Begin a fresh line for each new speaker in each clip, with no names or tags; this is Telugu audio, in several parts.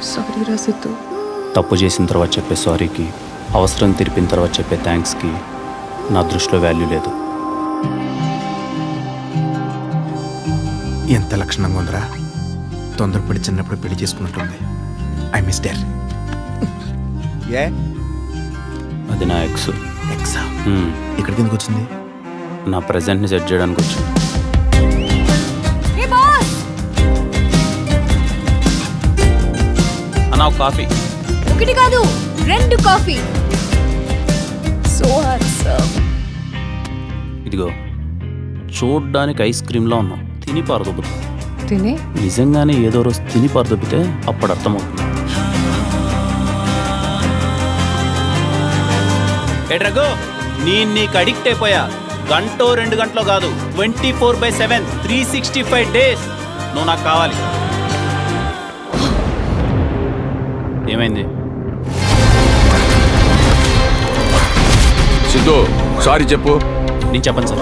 సారీ రా సిద్ధు.
తప్పు చేసిన తర్వాత చెప్పే సారీకి, అవసరం తీర్పిన తర్వాత చెప్పే థ్యాంక్స్కి నా దృష్టిలో వాల్యూ లేదు.
ఎంత లక్షణంగా ఉందిరా. తొందరపడి చిన్నప్పుడు పెళ్లి చేసుకున్నట్టుంది. ఐ మిస్ డేర్. ఏ
అది నా ఎక్స్.
ఎక్సా? ఇక్కడికి ఎందుకు వచ్చింది?
నా ప్రెజెంట్ని సెట్ చేయడానికి వచ్చింది. అన్నా ఒక కాఫీ.
ఒకటి కాదు 2 కాఫీ.
So handsome.
ఇదిగో చూడ్డానికి ఐస్ క్రీమ్లా ఉన్నావు, తిని పారదొబ్బుతా.
తినే
నిజంగానే ఏదో రోజు తిని పారదొబ్బితే అప్పుడు అర్థమవుతుంది. ఏ రఘు, నీకు అడిక్ట్ అయిపోయా. 1 or 2 గంటలో కాదు, 24/7 365 days నువ్వు నాకు కావాలి. ఏమైంది?
సిద్ధు సారీ చెప్పు.
నేను చెప్పను సార్.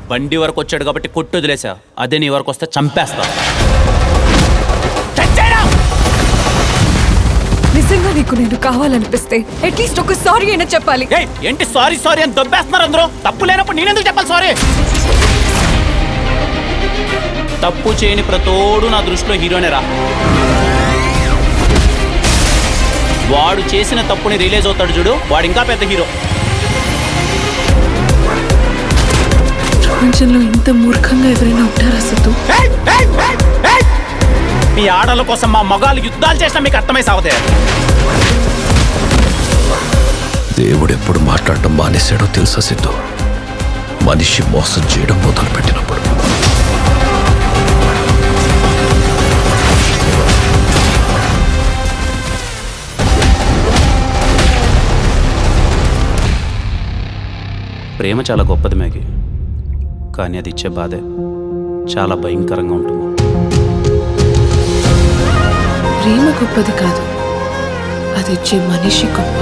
బండి వరకు వచ్చాడు కాబట్టి కొట్టు వదిలేసా, అదే నీ వరకు వస్తే చంపేస్తా.
నిజంగా నీకు నేను కావాలనిపిస్తే అట్లీస్ట్ ఒక సారీ అయినా చెప్పాలి.
ఏంటి సారీ సారీ అని దొబ్బేస్తున్నారు అందరూ? తప్పు లేనప్పుడు నేనెందుకు చెప్పాలి సారీ? తప్పు చేయని ప్రతోడు నా దృష్టిలో హీరోనే రా. వాడు చేసిన తప్పుని రియలైజ్ అవుతాడు చూడు, వాడు ఇంకా పెద్ద హీరో.
ప్రపంచంలో ఇంత మూర్ఖంగా ఎవరైనా ఉంటారా సిద్ధు?
మీ ఆడల కోసం మా మగాళ్ళు యుద్ధాలు చేసినా మీకు అర్థమై సాగుతే.
దేవుడు ఎప్పుడు మాట్లాడటం మానేశాడో తెలుసా సిద్ధు? మనిషి మోసం చేయడం మొదలు పెట్టినప్పుడు.
ప్రేమ చాలా గొప్పది మ్యాగీ, కానీ అది ఇచ్చే బాధే చాలా భయంకరంగా ఉంటుంది.
ప్రేమ గొప్పది కాదు, అది ఇచ్చే మనిషి గొప్ప.